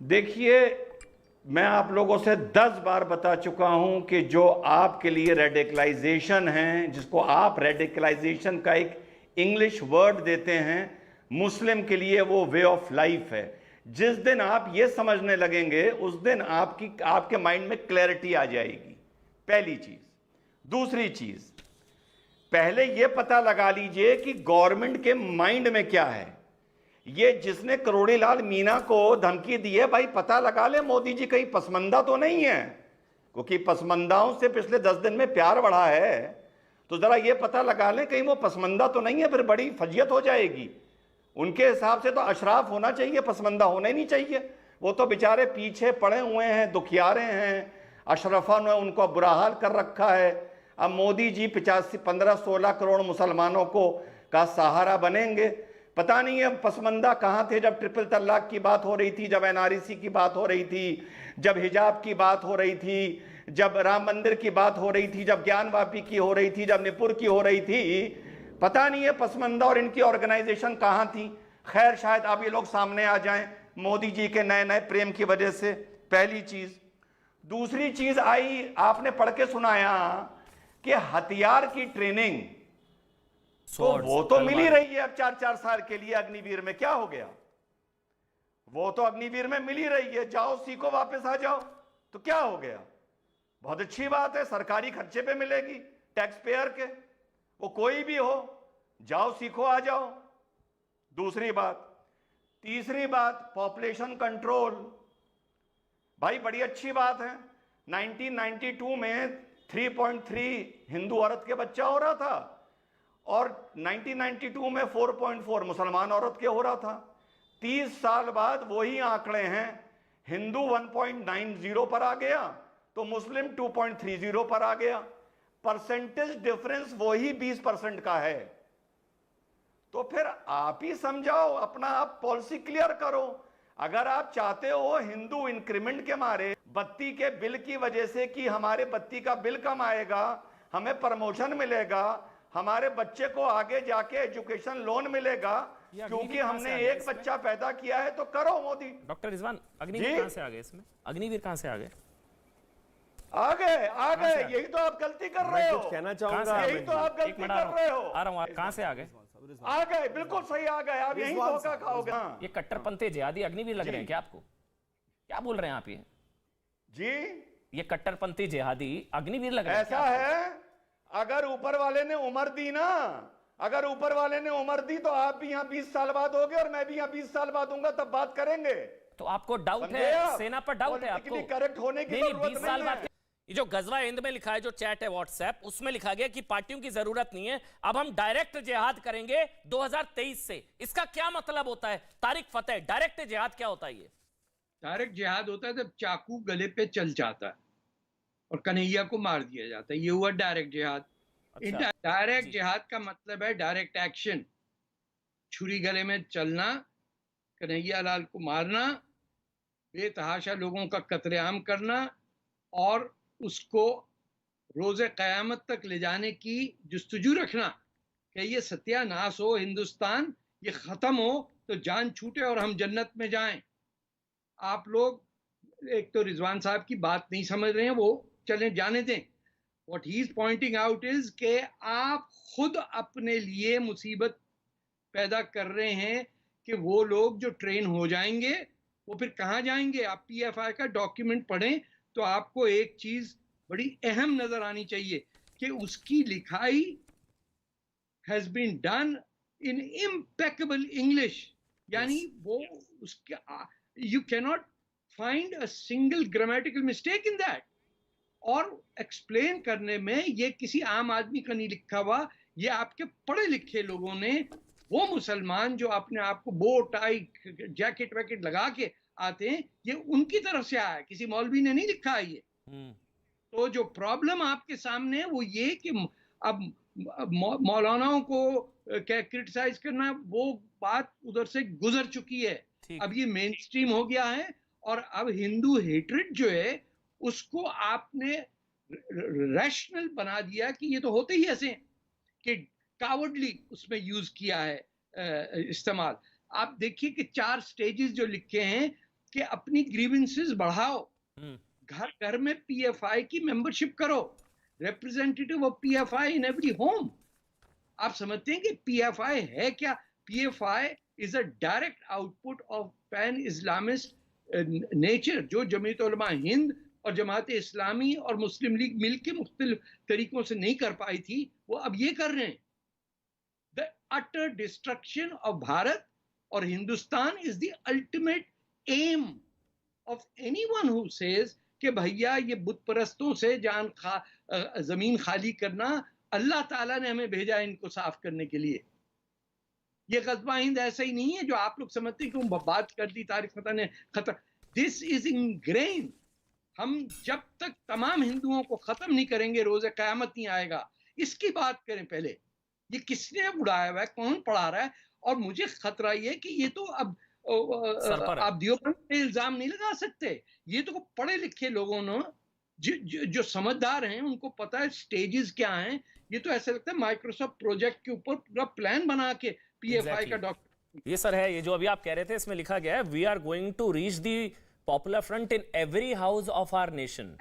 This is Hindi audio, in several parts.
देखिए, मैं आप लोगों से 10 बार बता चुका हूं कि जो आपके लिए रेडिकलाइजेशन है, जिसको आप रेडिकलाइजेशन का एक इंग्लिश वर्ड देते हैं, मुस्लिम के लिए वो वे ऑफ लाइफ है। जिस दिन आप ये समझने लगेंगे उस दिन आपके माइंड में क्लैरिटी आ जाएगी। पहली चीज। दूसरी चीज, पहले यह पता लगा लीजिए कि गवर्नमेंट के माइंड में क्या है। ये जिसने करोड़ीलाल मीणा को धमकी दी है, भाई पता लगा ले मोदी जी कहीं पसमंदा तो नहीं है, क्योंकि पसमंदाओं से पिछले 10 दिन में प्यार बढ़ा है। तो जरा ये पता लगा लें कहीं वो पसमंदा तो नहीं है, फिर बड़ी फजियत हो जाएगी। उनके हिसाब से तो अशराफ होना चाहिए, पसमंदा होना ही नहीं चाहिए। वो तो बेचारे पीछे पड़े हुए हैं, दुखियारे हैं, अशरफा ने उनको बुरा हाल कर रखा है। अब मोदी जी 15-16 करोड़ मुसलमानों को का सहारा बनेंगे। पता नहीं है पसमंदा कहां थे जब ट्रिपल तलाक की बात हो रही थी, जब एनआरसी की बात हो रही थी, जब हिजाब की बात हो रही थी, जब राम मंदिर की बात हो रही थी, जब ज्ञानवापी की हो रही थी, जब निपुर की हो रही थी। पता नहीं है पसमंदा और इनकी ऑर्गेनाइजेशन कहां थी। खैर, शायद अब ये लोग सामने आ जाएं मोदी जी के नए नए प्रेम की वजह से। पहली चीज। दूसरी चीज आई, आपने पढ़ के सुनाया कि हथियार की ट्रेनिंग तो वो तो मिल ही रही है अब 4-4 साल के लिए अग्निवीर में। क्या हो गया? वो तो अग्निवीर में मिल ही रही है, जाओ सीखो, वापस आ जाओ। तो क्या हो गया? बहुत अच्छी बात है, सरकारी खर्चे पे मिलेगी, टैक्स पेयर के, वो कोई भी हो, जाओ सीखो आ जाओ। दूसरी बात। तीसरी बात, पॉपुलेशन कंट्रोल। भाई बड़ी अच्छी बात है। 1992 में 3.3 हिंदू औरत के बच्चा हो रहा था और 1992 में 4.4 मुसलमान औरत के हो रहा था। 30 साल बाद वही आंकड़े हैं, हिंदू 1.90 पर आ गया तो मुस्लिम 2.30 पर आ गया। परसेंटेज डिफरेंस वही 20% का है। तो फिर आप ही समझाओ, अपना आप पॉलिसी क्लियर करो। अगर आप चाहते हो हिंदू इंक्रीमेंट के मारे, बत्ती के बिल की वजह से कि हमारे बत्ती का बिल कम आएगा, हमें प्रमोशन मिलेगा, हमारे बच्चे को आगे जाके एजुकेशन लोन मिलेगा क्योंकि हमने एक बच्चा पैदा किया है, तो करो मोदी। डॉक्टर रिजवान, अग्निवीर कहां से आ गए इसमें? अग्निवीर कहां से आ गए? आ गए यही तो आप गलती कर रहे हो। कुछ कहना चाहूंगा, यही तो आप गलती कर रहे हो। आ रहा हूं, कहां से आ गए? आ गए, बिल्कुल सही आ गए। आप यही धोखा खाओगे। ये कट्टरपंथी जिहादी अग्निवीर लग रहे हैं क्या आपको? क्या बोल रहे हैं आप ये जी? ये कट्टरपंथी जिहादी अग्निवीर लग रहे हैं? ऐसा है, अगर ऊपर वाले ने उम्र दी ना, अगर ऊपर वाले ने उम्र दी तो आप भी यहाँ 20 साल बाद होगे और मैं भी यहाँ 20 साल बाद दूंगा, तब बात करेंगे। तो आपको डाउट है, सेना पर डाउट है आपको? करेक्ट होने की नहीं, जरूरत 20 साल नहीं बाद। है। ये जो गजवा हिंद में लिखा है, जो चैट है व्हाट्सएप, उसमें लिखा गया कि पार्टियों की जरूरत नहीं है, अब हम डायरेक्ट जिहाद करेंगे 2023 से। इसका क्या मतलब होता है? तारिक फतेह, डायरेक्ट जिहाद क्या होता है? ये डायरेक्ट जिहाद होता है जब चाकू गले पे चल जाता है और कन्हैया को मार दिया जाता है, ये हुआ डायरेक्ट जिहाद। अच्छा, डायरेक्ट जिहाद का मतलब है डायरेक्ट एक्शन, छुरी गले में चलना, कन्हैया लाल को मारना, बेतहाशा लोगों का कत्लेआम करना और उसको रोजे कयामत तक ले जाने की जुस्तजू रखना कि ये सत्यानाश हो, हिंदुस्तान ये खत्म हो, तो जान छूटे और हम जन्नत में जाएं। आप लोग एक तो रिजवान साहब की बात नहीं समझ रहे हैं, वो चले जाने दें। What he is pointing out is के आप खुद अपने लिए मुसीबत पैदा कर रहे हैं कि वो लोग जो ट्रेन हो जाएंगे वो फिर कहाँ जाएंगे। आप पीएफआई का डॉक्यूमेंट पढ़ें तो आपको एक चीज बड़ी अहम नजर आनी चाहिए कि उसकी लिखाई has been done in impeccable English, यानी वो उसके you cannot find a single grammatical mistake in that। और एक्सप्लेन करने में ये किसी आम आदमी का नहीं लिखा हुआ, ये आपके पढ़े लिखे लोगों ने, वो मुसलमान जो अपने आप को बो टाई जैकेट वैकेट लगा के आते हैं, ये उनकी तरफ से आया है, किसी मौलवी ने नहीं लिखा है ये। तो जो प्रॉब्लम आपके सामने है वो ये कि अब मौलानाओं को क्रिटिसाइज करना, वो बात उधर से गुजर चुकी है। अब ये मेन स्ट्रीम हो गया है और अब हिंदू हेट्रेड जो है उसको आपने रैशनल बना दिया कि ये तो होते ही ऐसे कि कावर्डली उसमें यूज किया है इस्तेमाल। आप देखिए कि 4 स्टेजेस जो लिखे हैं, कि अपनी ग्रीवेंसेस बढ़ाओ, हम्म, घर घर में पीएफआई की मेंबरशिप करो, representative of PFI in every home. आप समझते हैं कि पीएफआई है क्या? PFI is a direct output of pan Islamist nature, जो जमीयत उलमा हिंद और जमात इस्लामी और मुस्लिम लीग मिलकर मुख्तलिफ तरीकों से नहीं कर पाई थी, वो अब ये कर रहे हैं। The utter destruction of Bharat और Hindustan is the ultimate aim of anyone who says कि भैया ये बुत परस्तों से जमीन खाली करना, अल्लाह ताला ने हमें भेजा है इनको साफ करने के लिए। ये ग़ज़वा हिंद ऐसा ही नहीं है जो आप लोग समझते हैं कि बात कर दी तारिक फतह ने खत्म। This is ingrained. हम जब तक तमाम हिंदुओं को खत्म नहीं करेंगे, रोज़े क़यामत नहीं आएगा। इसकी बात करें पहले, ये किसने उड़ाया हुआ है, कौन पढ़ा रहा है? और मुझे खतरा ये कि ये तो अब आप दियोबंद पे इल्जाम नहीं लगा सकते। ये तो पढ़े लिखे लोगों ने जो समझदार हैं उनको पता है स्टेजेस क्या हैं। ये तो ऐसा लगता है माइक्रोसॉफ्ट प्रोजेक्ट के ऊपर पूरा प्लान बना के पीएफआई का डॉक्टर। ये सर है, ये जो अभी आप कह रहे थे इसमें लिखा गया है, we are going to reach the popular front in every house of our nation.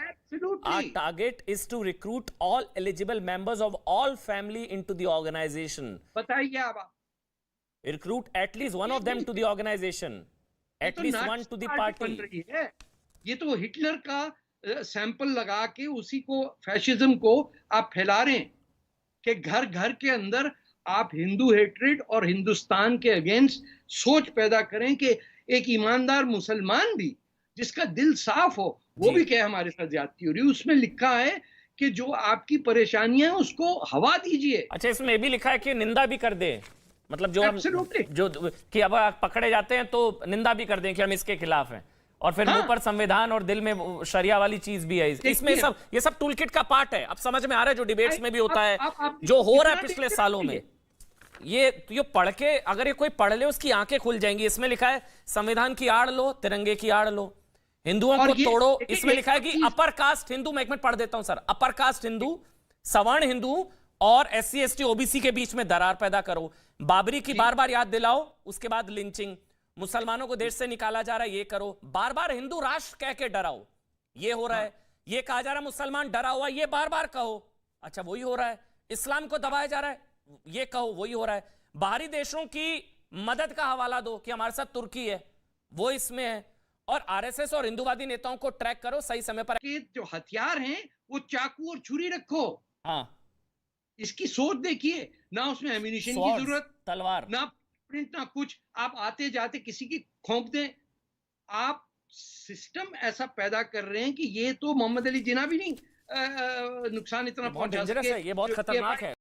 Our target is to recruit all eligible members of all family into the organization. बताइए आप Recruit at least one of them to the organization. At तो least one to the party. बन रही है। ये तो हिटलर का सैंपल लगा के उसी को, फैशिज्म को आप फैला रहे हैं कि घर घर के अंदर आप हिंदू हेट्रेड और हिंदुस्तान के अगेंस्ट सोच पैदा करें कि एक ईमानदार मुसलमान भी जिसका दिल साफ हो वो भी क्या हमारे साथ ज्यादती हो रही है। उसमें लिखा है कि जो आपकी परेशानियां हैं उसको हवा दीजिए। अच्छा, इसमें भी लिखा है कि निंदा भी कर दें, मतलब जो हम जो कि अब पकड़े जाते हैं तो निंदा भी कर दें कि हम इसके खिलाफ हैं, और फिर मुंह पर संविधान और दिल में शरिया वाली चीज भी है। इसमें ये सब टूलकिट का पार्ट है। अब समझ में आ रहा है जो डिबेट्स में भी होता है, जो हो रहा है पिछले सालों में। ये पढ़ के अगर ये कोई पढ़ ले उसकी आंखें खुल जाएंगी। इसमें लिखा है संविधान की आड़ लो, तिरंगे की आड़ लो, हिंदुओं को तोड़ो। इसमें लिखा है कि अपर कास्ट हिंदू, मैं एक मिनट पढ़ देता हूं सर, अपर कास्ट हिंदू, सवर्ण हिंदू और SC ST OBC के बीच में दरार पैदा करो, बाबरी की बार बार याद दिलाओ, उसके बाद लिंचिंग, मुसलमानों को देश से निकाला जा रहा है, ये करो, बार बार हिंदू राष्ट्र कह के डराओ, ये हो रहा है। ये कहा जा रहा है मुसलमान डरा हुआ, ये बार बार कहो, अच्छा वही हो रहा है। इस्लाम को दबाया जा रहा है, ये कहो, वही हो रहा है। बाहरी देशों की मदद का हवाला दो कि हमारे साथ तुर्की है, वो इसमें है। और RSS और हिंदूवादी नेताओं को ट्रैक करो, सही समय पर जो हथियार हैं वो चाकू और छुरी रखो। हाँ, इसकी सोच देखिए ना, उसमें एम्यूनिशन की जरूरत, तलवार ना प्रिंट, ना कुछ। आप आते जाते किसी की खोंक दें। आप सिस्टम ऐसा पैदा कर रहे हैं कि ये तो मोहम्मद अली जिन्ना भी नहीं नुकसान इतना पहुंचा सके। ये बहुत खतरनाक है।